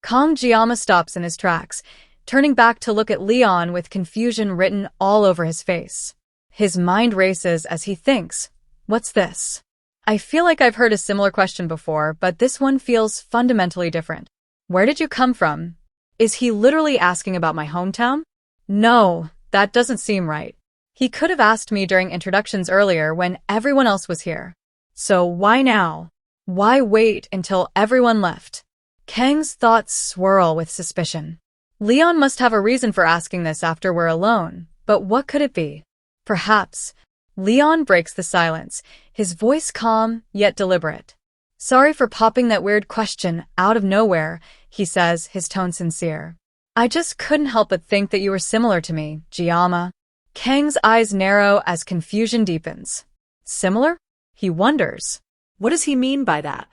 Kong Jiama stops in his tracks, turning back to look at Leon with confusion written all over his face. His mind races as he thinks, "What's this?" I feel like I've heard a similar question before, but this one feels fundamentally different. Where did you come from? Is he literally asking about my hometown? No, that doesn't seem right. He could have asked me during introductions earlier when everyone else was here. So why now? Why wait until everyone left? Kang's thoughts swirl with suspicion. Leon must have a reason for asking this after we're alone, but what could it be? Perhaps. Leon breaks the silence, his voice calm yet deliberate. "Sorry for popping that weird question out of nowhere," he says, his tone sincere. "I just couldn't help but think that you were similar to me, Jiama." Kang's eyes narrow as confusion deepens. Similar? He wonders. What does he mean by that?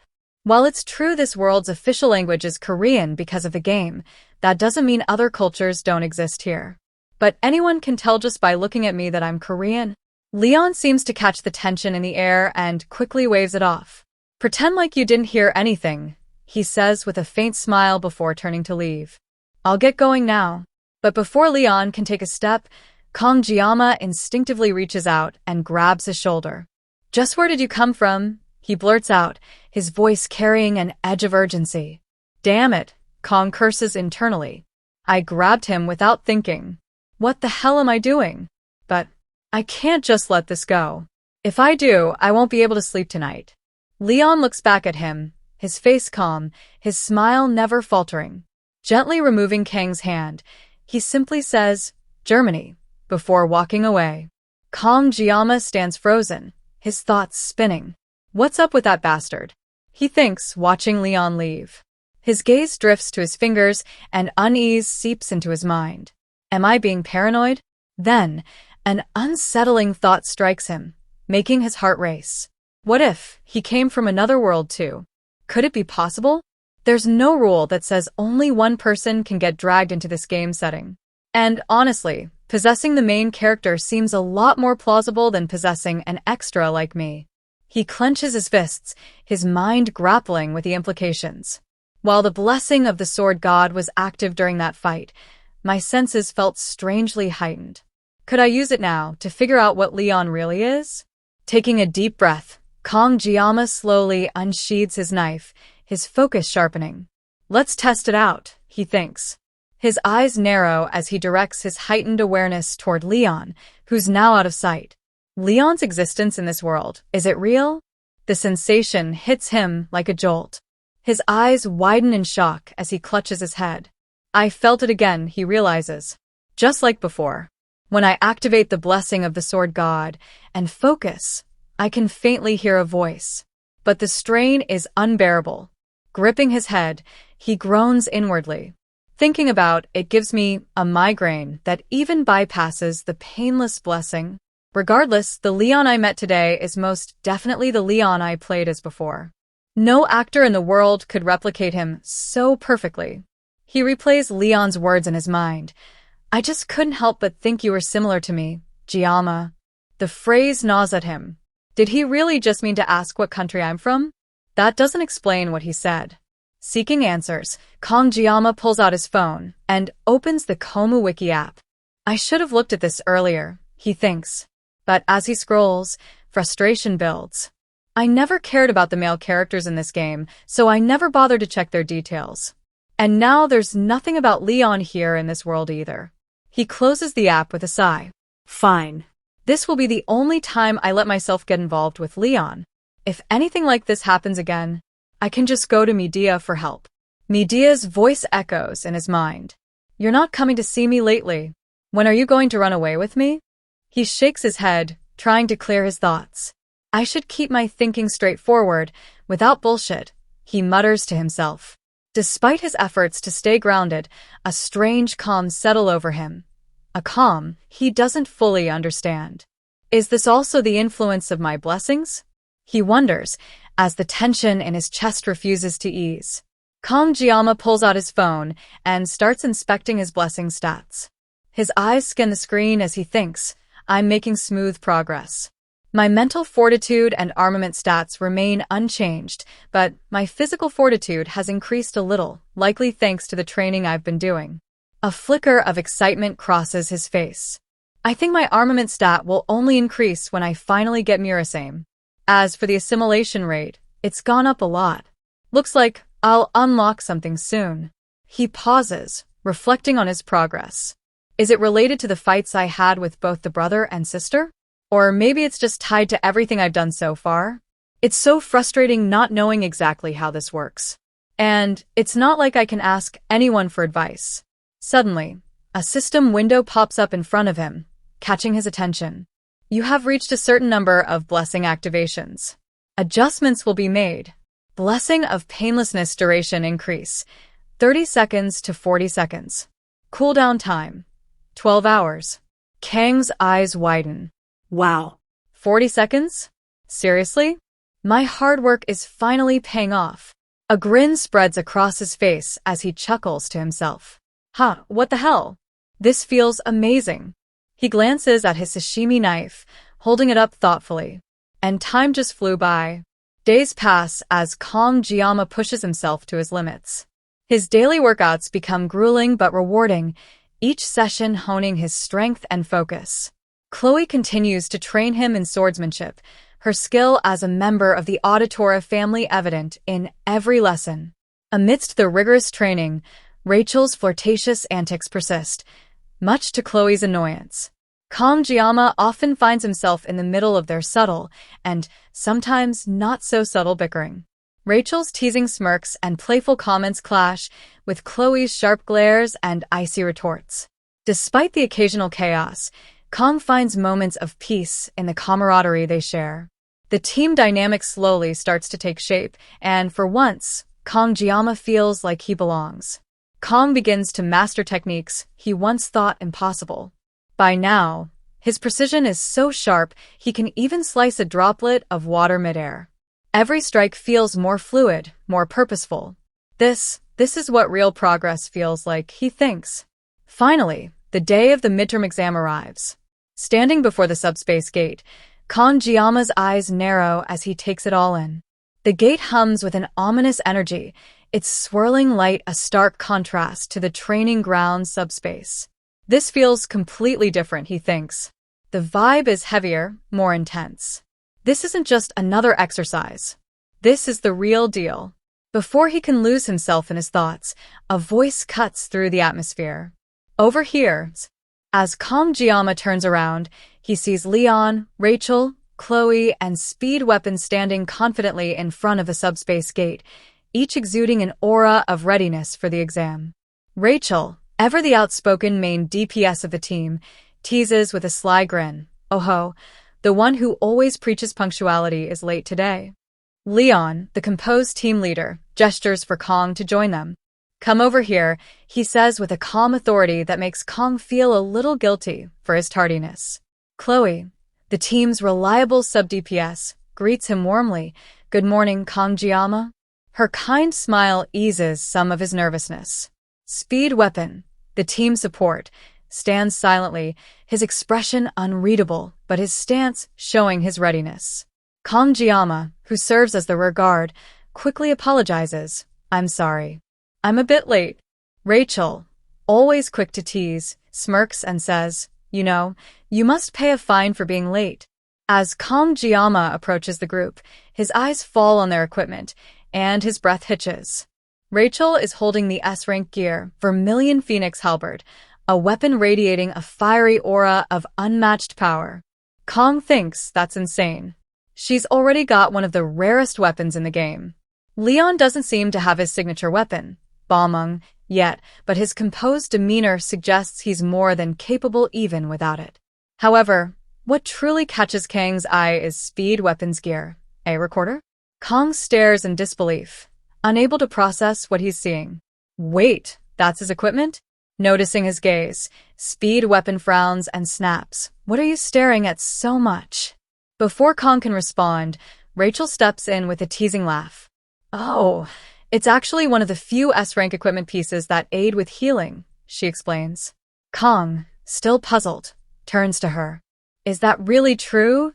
While it's true this world's official language is Korean because of the game, that doesn't mean other cultures don't exist here. But anyone can tell just by looking at me that I'm Korean. Leon seems to catch the tension in the air and quickly waves it off. "Pretend like you didn't hear anything," he says with a faint smile before turning to leave. "I'll get going now." But before Leon can take a step, Kong Jiama instinctively reaches out and grabs his shoulder. "Just where did you come from?" he blurts out, his voice carrying an edge of urgency. "Damn it," Kong curses internally. I grabbed him without thinking. What the hell am I doing? But I can't just let this go. If I do, I won't be able to sleep tonight. Leon looks back at him, his face calm, his smile never faltering. Gently removing Kang's hand, he simply says, "Germany," before walking away. Kong Jiama stands frozen, his thoughts spinning. What's up with that bastard? He thinks, watching Leon leave. His gaze drifts to his fingers, and unease seeps into his mind. Am I being paranoid? Then, an unsettling thought strikes him, making his heart race. What if he came from another world too? Could it be possible? There's no rule that says only one person can get dragged into this game setting. And honestly, possessing the main character seems a lot more plausible than possessing an extra like me. He clenches his fists, his mind grappling with the implications. While the blessing of the sword god was active during that fight, my senses felt strangely heightened. Could I use it now to figure out what Leon really is? Taking a deep breath, Kong Jiama slowly unsheathes his knife, his focus sharpening. Let's test it out, he thinks. His eyes narrow as he directs his heightened awareness toward Leon, who's now out of sight. Leon's existence in this world, is it real? The sensation hits him like a jolt. His eyes widen in shock as he clutches his head. I felt it again, he realizes. Just like before. When I activate the blessing of the sword god and focus, I can faintly hear a voice. But the strain is unbearable. Gripping his head, he groans inwardly. Thinking about it gives me a migraine that even bypasses the painless blessing. Regardless, the Leon I met today is most definitely the Leon I played as before. No actor in the world could replicate him so perfectly. He replays Leon's words in his mind. I just couldn't help but think you were similar to me, Jiama. The phrase gnaws at him. Did he really just mean to ask what country I'm from? That doesn't explain what he said. Seeking answers, Kong Jiama pulls out his phone and opens the Komu Wiki app. I should have looked at this earlier, he thinks. But as he scrolls, frustration builds. I never cared about the male characters in this game, so I never bothered to check their details. And now there's nothing about Leon here in this world either. He closes the app with a sigh. Fine. This will be the only time I let myself get involved with Leon. If anything like this happens again, I can just go to Medea for help. Medea's voice echoes in his mind. You're not coming to see me lately. When are you going to run away with me? He shakes his head, trying to clear his thoughts. I should keep my thinking straightforward, without bullshit, he mutters to himself. Despite his efforts to stay grounded, a strange calm settles over him. A calm he doesn't fully understand. Is this also the influence of my blessings? He wonders, as the tension in his chest refuses to ease. Kong Jiama pulls out his phone and starts inspecting his blessing stats. His eyes scan the screen as he thinks, I'm making smooth progress. My mental fortitude and armament stats remain unchanged, but my physical fortitude has increased a little, likely thanks to the training I've been doing. A flicker of excitement crosses his face. I think my armament stat will only increase when I finally get Murasame. As for the assimilation rate, it's gone up a lot. Looks like I'll unlock something soon. He pauses, reflecting on his progress. Is it related to the fights I had with both the brother and sister? Or maybe it's just tied to everything I've done so far? It's so frustrating not knowing exactly how this works. And it's not like I can ask anyone for advice. Suddenly, a system window pops up in front of him, catching his attention. You have reached a certain number of blessing activations. Adjustments will be made. Blessing of painlessness duration increase, 30 seconds to 40 seconds. Cooldown time, 12 hours. Kang's eyes widen. Wow. 40 seconds? Seriously? My hard work is finally paying off. A grin spreads across his face as he chuckles to himself. Huh, what the hell? This feels amazing. He glances at his sashimi knife, holding it up thoughtfully. And time just flew by. Days pass as Kong Jiyama pushes himself to his limits. His daily workouts become grueling but rewarding, each session honing his strength and focus. Chloe continues to train him in swordsmanship, her skill as a member of the Auditora family evident in every lesson. Amidst the rigorous training, Rachel's flirtatious antics persist, much to Chloe's annoyance. Kong Jiyama often finds himself in the middle of their subtle, and sometimes not so subtle bickering. Rachel's teasing smirks and playful comments clash with Chloe's sharp glares and icy retorts. Despite the occasional chaos, Kong finds moments of peace in the camaraderie they share. The team dynamic slowly starts to take shape, and for once, Kong Jiyama feels like he belongs. Kong begins to master techniques he once thought impossible. By now, his precision is so sharp he can even slice a droplet of water midair. Every strike feels more fluid, more purposeful. This is what real progress feels like, he thinks. Finally, the day of the midterm exam arrives. Standing before the subspace gate, Kong Jiyama's eyes narrow as he takes it all in. The gate hums with an ominous energy, its swirling light a stark contrast to the training ground subspace. This feels completely different, he thinks. The vibe is heavier, more intense. This isn't just another exercise. This is the real deal. Before he can lose himself in his thoughts, a voice cuts through the atmosphere. Over here. As Kong Jiyama turns around, he sees Leon, Rachel, Chloe, and Speed Weapon standing confidently in front of the subspace gate, each exuding an aura of readiness for the exam. Rachel, ever the outspoken main DPS of the team, teases with a sly grin. Oh ho, the one who always preaches punctuality is late today. Leon, the composed team leader, gestures for Kong to join them. Come over here, he says with a calm authority that makes Kong feel a little guilty for his tardiness. Chloe, the team's reliable sub-DPS, greets him warmly. Good morning, Kong Jiyama. Her kind smile eases some of his nervousness. Speed Weapon, the team support, stands silently, his expression unreadable, but his stance showing his readiness. Kong Jiyama, who serves as the rear guard, quickly apologizes. I'm sorry. I'm a bit late. Rachel, always quick to tease, smirks and says, you must pay a fine for being late. As Kong Jiyama approaches the group, his eyes fall on their equipment, and his breath hitches. Rachel is holding the S-rank gear Vermilion Phoenix Halberd, a weapon radiating a fiery aura of unmatched power. Kong thinks that's insane. She's already got one of the rarest weapons in the game. Leon doesn't seem to have his signature weapon, Balmung, yet, but his composed demeanor suggests he's more than capable even without it. However, what truly catches Kang's eye is Speed Weapon's gear. A recorder? Kong stares in disbelief, unable to process what he's seeing. Wait, that's his equipment? Noticing his gaze, Speed Weapon frowns and snaps. What are you staring at so much? Before Kong can respond, Rachel steps in with a teasing laugh. Oh, it's actually one of the few S-rank equipment pieces that aid with healing, she explains. Kong, still puzzled, turns to her. Is that really true?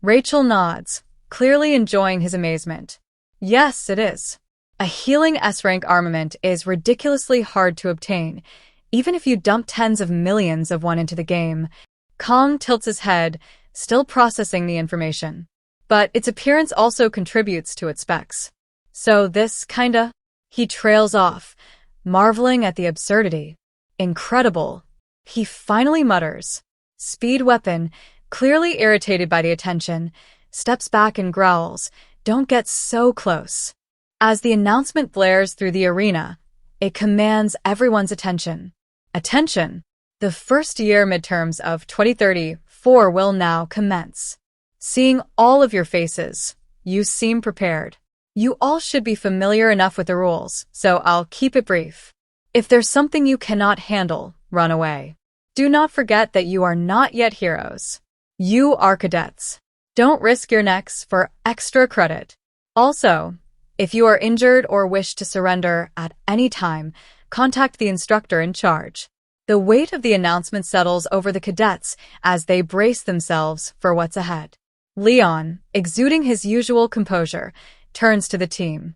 Rachel nods, clearly enjoying his amazement. Yes, it is. A healing S-rank armament is ridiculously hard to obtain, even if you dump tens of millions of one into the game. Kong tilts his head, still processing the information. But its appearance also contributes to its specs. So this kinda... He trails off, marveling at the absurdity. Incredible. He finally mutters. Speed weapon, clearly irritated by the attention, steps back and growls, "Don't get so close." As the announcement blares through the arena, it commands everyone's attention. Attention! The first-year midterms of 2034 will now commence. Seeing all of your faces, you seem prepared. You all should be familiar enough with the rules, so I'll keep it brief. If there's something you cannot handle, run away. Do not forget that you are not yet heroes. You are cadets. Don't risk your necks for extra credit. Also, if you are injured or wish to surrender at any time, contact the instructor in charge. The weight of the announcement settles over the cadets as they brace themselves for what's ahead. Leon, exuding his usual composure, turns to the team.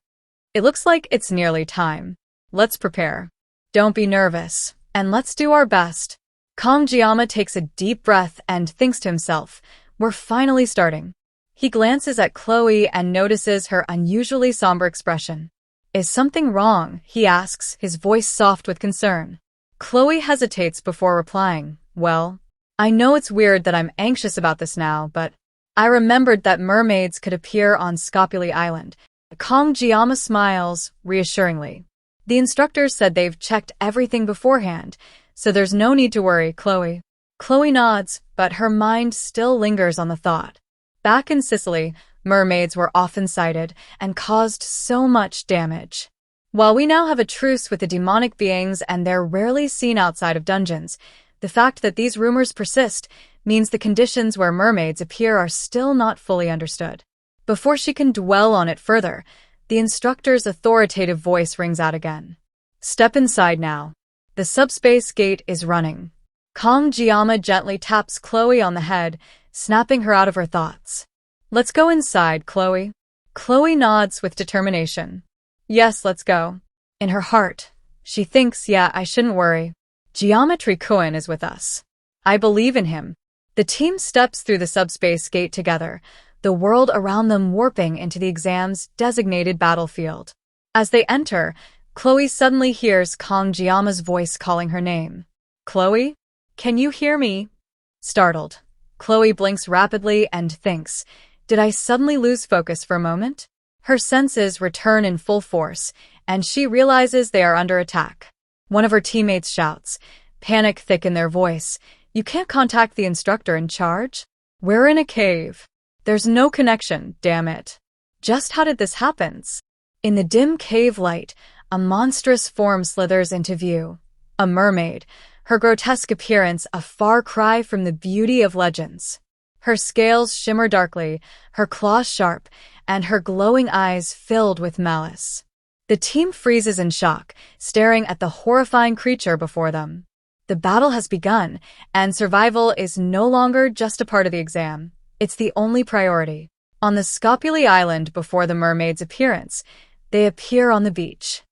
It looks like it's nearly time. Let's prepare. Don't be nervous, and let's do our best. Kong Jiama takes a deep breath and thinks to himself, we're finally starting. He glances at Chloe and notices her unusually somber expression. Is something wrong? He asks, his voice soft with concern. Chloe hesitates before replying. Well, I know it's weird that I'm anxious about this now, but I remembered that mermaids could appear on Scopuli Island. Kong Jiama smiles reassuringly. The instructors said they've checked everything beforehand, so there's no need to worry, Chloe. Chloe nods, but her mind still lingers on the thought. Back in Sicily, mermaids were often sighted and caused so much damage. While we now have a truce with the demonic beings and they're rarely seen outside of dungeons, the fact that these rumors persist means the conditions where mermaids appear are still not fully understood. Before she can dwell on it further, the instructor's authoritative voice rings out again. Step inside now. The subspace gate is running. Kong Jiama gently taps Chloe on the head, snapping her out of her thoughts. Let's go inside, Chloe. Chloe nods with determination. Yes, let's go. In her heart, she thinks, yeah, I shouldn't worry. Geometry Kuan is with us. I believe in him. The team steps through the subspace gate together, the world around them warping into the exam's designated battlefield. As they enter, Chloe suddenly hears Kong Jiama's voice calling her name. Chloe? Can you hear me? Startled, Chloe blinks rapidly and thinks, did I suddenly lose focus for a moment? Her senses return in full force, and she realizes they are under attack. One of her teammates shouts, panic thick in their voice, you can't contact the instructor in charge? We're in a cave. There's no connection, damn it. Just how did this happen? In the dim cave light, a monstrous form slithers into view. A mermaid, her grotesque appearance a far cry from the beauty of legends. Her scales shimmer darkly, her claws sharp, and her glowing eyes filled with malice. The team freezes in shock, staring at the horrifying creature before them. The battle has begun, and survival is no longer just a part of the exam. It's the only priority. On the Scopuli Island before the mermaid's appearance, they appear on the beach.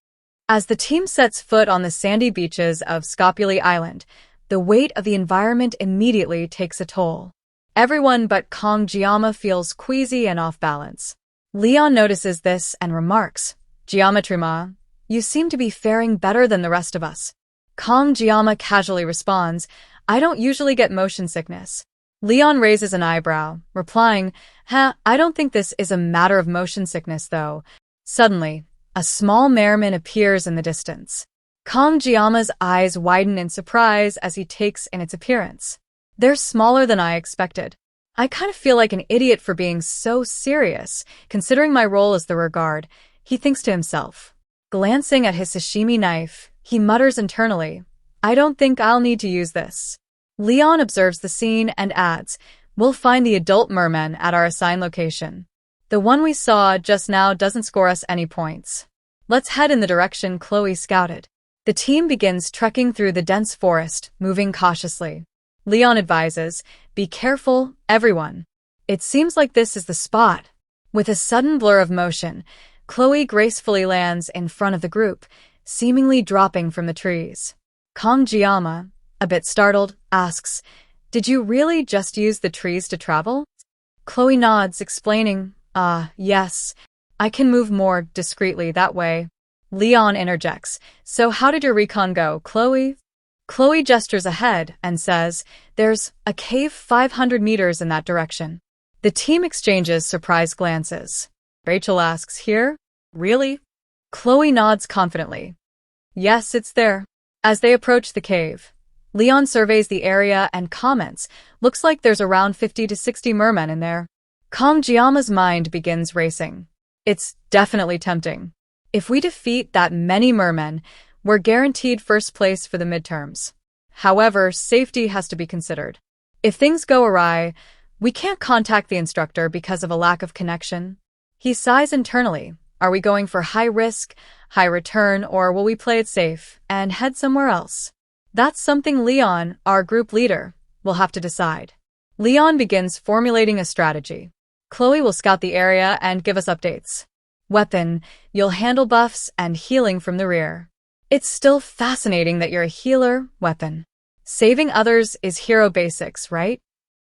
As the team sets foot on the sandy beaches of Scopuli Island, the weight of the environment immediately takes a toll. Everyone but Kong Jiama feels queasy and off balance. Leon notices this and remarks, Geometry Ma, you seem to be faring better than the rest of us. Kong Jiama casually responds, I don't usually get motion sickness. Leon raises an eyebrow, replying, I don't think this is a matter of motion sickness though. Suddenly, a small merman appears in the distance. Kong Jiama's eyes widen in surprise as he takes in its appearance. They're smaller than I expected. I kind of feel like an idiot for being so serious, considering my role as the rear guard, he thinks to himself. Glancing at his sashimi knife, he mutters internally, I don't think I'll need to use this. Leon observes the scene and adds, we'll find the adult merman at our assigned location. The one we saw just now doesn't score us any points. Let's head in the direction Chloe scouted. The team begins trekking through the dense forest, moving cautiously. Leon advises, be careful, everyone. It seems like this is the spot. With a sudden blur of motion, Chloe gracefully lands in front of the group, seemingly dropping from the trees. Kong Jiama, a bit startled, asks, "Did you really just use the trees to travel?" Chloe nods, explaining, yes. I can move more discreetly that way." Leon interjects, "So how did your recon go, Chloe?" Chloe gestures ahead and says, "There's a cave 500 meters in that direction." The team exchanges surprised glances. Rachel asks, "Here? Really?" Chloe nods confidently. "Yes, it's there." As they approach the cave, Leon surveys the area and comments, "Looks like there's around 50 to 60 mermen in there." Kong Jiama's mind begins racing. It's definitely tempting. If we defeat that many mermen, we're guaranteed first place for the midterms. However, safety has to be considered. If things go awry, we can't contact the instructor because of a lack of connection. He sighs internally. Are we going for high risk, high return, or will we play it safe and head somewhere else? That's something Leon, our group leader, will have to decide. Leon begins formulating a strategy. Chloe will scout the area and give us updates. Weapon, you'll handle buffs and healing from the rear. It's still fascinating that you're a healer, Weapon. Saving others is hero basics, right?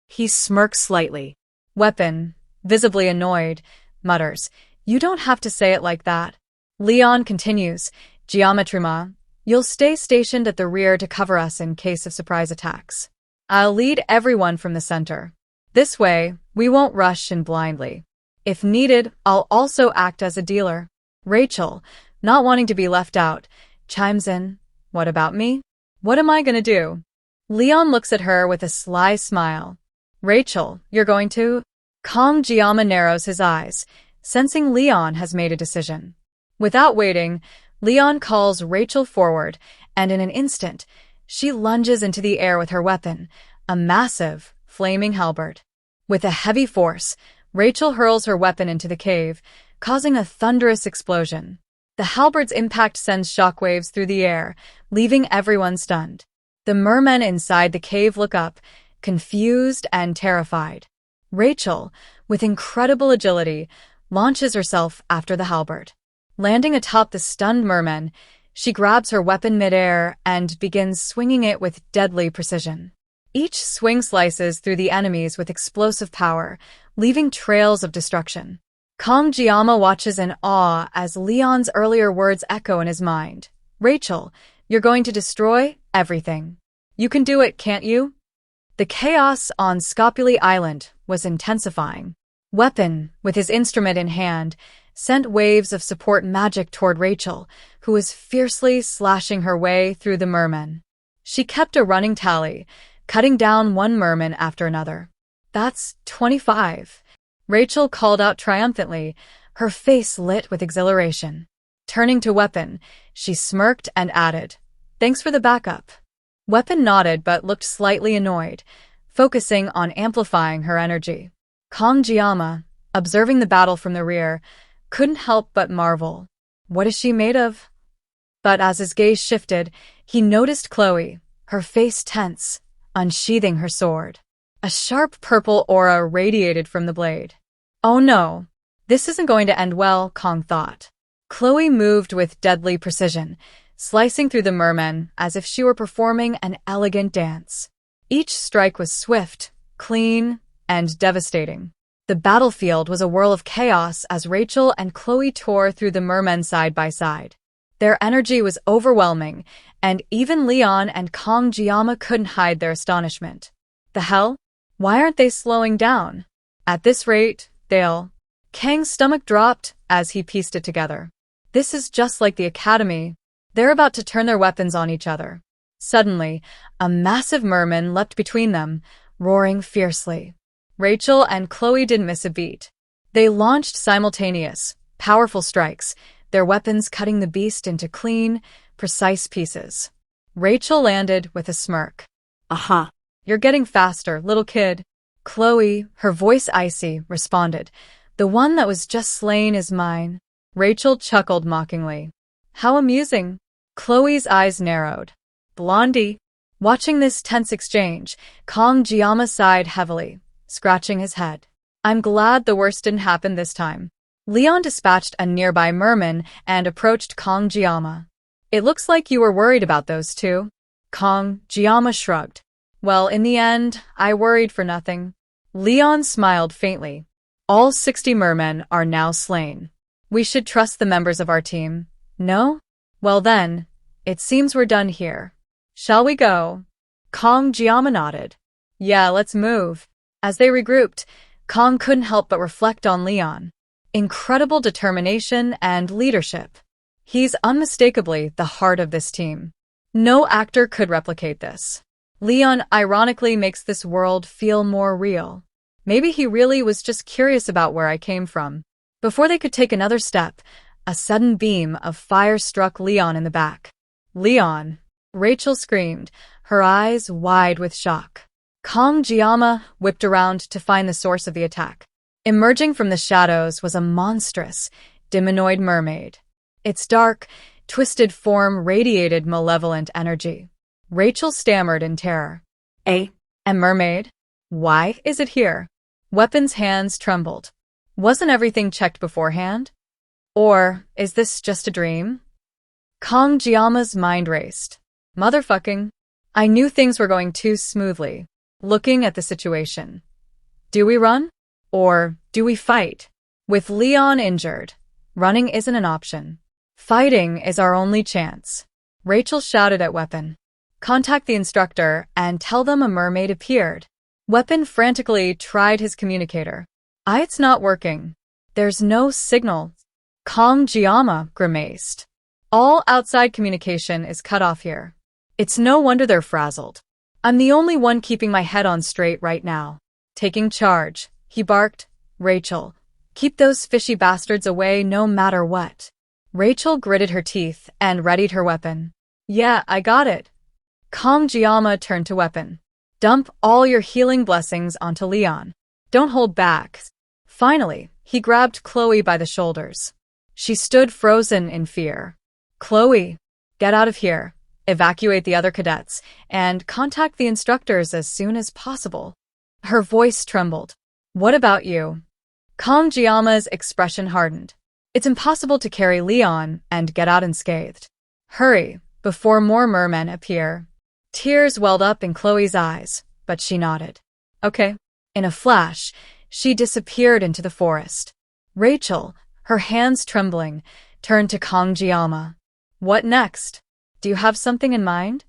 He smirks slightly. Weapon, visibly annoyed, mutters, "You don't have to say it like that." Leon continues, "Geometry-ma, you'll stay stationed at the rear to cover us in case of surprise attacks. I'll lead everyone from the center. This way, we won't rush in blindly. If needed, I'll also act as a dealer." Rachel, not wanting to be left out, chimes in, "What about me? What am I gonna do?" Leon looks at her with a sly smile. "Rachel, you're going to?" Kong Jiama narrows his eyes, sensing Leon has made a decision. Without waiting, Leon calls Rachel forward, and in an instant, she lunges into the air with her weapon, a massive, flaming halberd. With a heavy force, Rachel hurls her weapon into the cave, causing a thunderous explosion. The halberd's impact sends shockwaves through the air, leaving everyone stunned. The mermen inside the cave look up, confused and terrified. Rachel, with incredible agility, launches herself after the halberd. Landing atop the stunned merman, she grabs her weapon midair and begins swinging it with deadly precision. Each swing slices through the enemies with explosive power, leaving trails of destruction. Kong Jiama watches in awe as Leon's earlier words echo in his mind. "Rachel, you're going to destroy everything. You can do it, can't you?" The chaos on Scopuli Island was intensifying. Weapon, with his instrument in hand, sent waves of support magic toward Rachel, who was fiercely slashing her way through the mermen. She kept a running tally, cutting down one merman after another. "That's 25. Rachel called out triumphantly, her face lit with exhilaration. Turning to Weapon, she smirked and added, "Thanks for the backup." Weapon nodded but looked slightly annoyed, focusing on amplifying her energy. Kong Jiama, observing the battle from the rear, couldn't help but marvel. What is she made of? But as his gaze shifted, he noticed Chloe, her face tense, unsheathing her sword. A sharp purple aura radiated from the blade. "Oh no, this isn't going to end well," Kong thought. Chloe moved with deadly precision, slicing through the mermen as if she were performing an elegant dance. Each strike was swift, clean, and devastating. The battlefield was a whirl of chaos as Rachel and Chloe tore through the mermen side by side. Their energy was overwhelming, and even Leon and Kong Jiama couldn't hide their astonishment. The hell? Why aren't they slowing down? At this rate, they'll... Kang's stomach dropped as he pieced it together. This is just like the academy. They're about to turn their weapons on each other. Suddenly, a massive merman leapt between them, roaring fiercely. Rachel and Chloe didn't miss a beat. They launched simultaneous, powerful strikes, their weapons cutting the beast into clean, precise pieces. Rachel landed with a smirk. "Aha. You're getting faster, little kid." Chloe, her voice icy, responded, "The one that was just slain is mine." Rachel chuckled mockingly. "How amusing." Chloe's eyes narrowed. "Blondie." Watching this tense exchange, Kong Jiama sighed heavily, scratching his head. I'm glad the worst didn't happen this time. Leon dispatched a nearby merman and approached Kong Jiama. It looks like you were worried about those two. Kong Jiama shrugged. Well, in the end, I worried for nothing. Leon smiled faintly. All 60 mermen are now slain. We should trust the members of our team. No? Well then, it seems we're done here. Shall we go? Kong Jiama nodded. Yeah, let's move. As they regrouped, Kong couldn't help but reflect on Leon. Incredible determination and leadership. He's unmistakably the heart of this team. No actor could replicate this. Leon ironically makes this world feel more real. Maybe he really was just curious about where I came from. Before they could take another step, a sudden beam of fire struck Leon in the back. Leon! Rachel screamed, her eyes wide with shock. Kong Jiama whipped around to find the source of the attack. Emerging from the shadows was a monstrous, demonic mermaid. Its dark, twisted form radiated malevolent energy. Rachel stammered in terror. A mermaid? Why is it here? Weapon's hands trembled. Wasn't everything checked beforehand? Or is this just a dream? Kong Jiama's mind raced. Motherfucking. I knew things were going too smoothly. Looking at the situation. Do we run? Or do we fight? With Leon injured, running isn't an option. Fighting is our only chance. Rachel shouted at Weapon. Contact the instructor and tell them a mermaid appeared. Weapon frantically tried his communicator. It's not working. There's no signal. Kong Jiama grimaced. All outside communication is cut off here. It's no wonder they're frazzled. I'm the only one keeping my head on straight right now. Taking charge, he barked. Rachel, keep those fishy bastards away no matter what. Rachel gritted her teeth and readied her weapon. Yeah, I got it. Kong Jiama turned to Weapon. Dump all your healing blessings onto Leon. Don't hold back. Finally, he grabbed Chloe by the shoulders. She stood frozen in fear. Chloe, get out of here, evacuate the other cadets, and contact the instructors as soon as possible. Her voice trembled. What about you? Kong Jiama's expression hardened. It's impossible to carry Leon and get out unscathed. Hurry, before more mermen appear. Tears welled up in Chloe's eyes, but she nodded. Okay. In a flash, she disappeared into the forest. Rachel, her hands trembling, turned to Kong Jiama. What next? Do you have something in mind?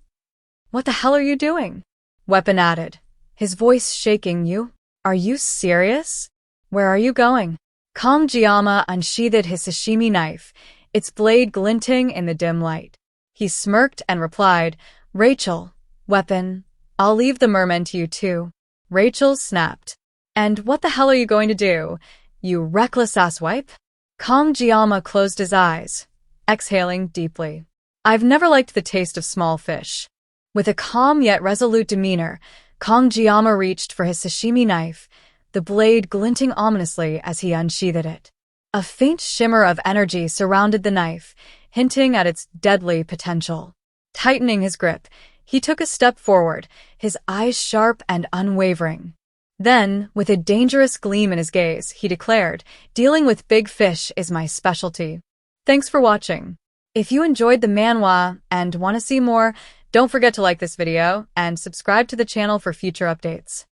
What the hell are you doing? Weapon added, his voice shaking. Are you serious? Where are you going? Kong Jiama unsheathed his sashimi knife, its blade glinting in the dim light. He smirked and replied, Rachel, Weapon, I'll leave the mermen to you too. Rachel snapped. And what the hell are you going to do, you reckless asswipe? Kong Jiama closed his eyes, exhaling deeply. I've never liked the taste of small fish. With a calm yet resolute demeanor, Kong Jiama reached for his sashimi knife, the blade glinting ominously as he unsheathed it. A faint shimmer of energy surrounded the knife, hinting at its deadly potential. Tightening his grip, he took a step forward, his eyes sharp and unwavering. Then, with a dangerous gleam in his gaze, he declared, dealing with big fish is my specialty. Thanks for watching. If you enjoyed the manhwa and want to see more, don't forget to like this video and subscribe to the channel for future updates.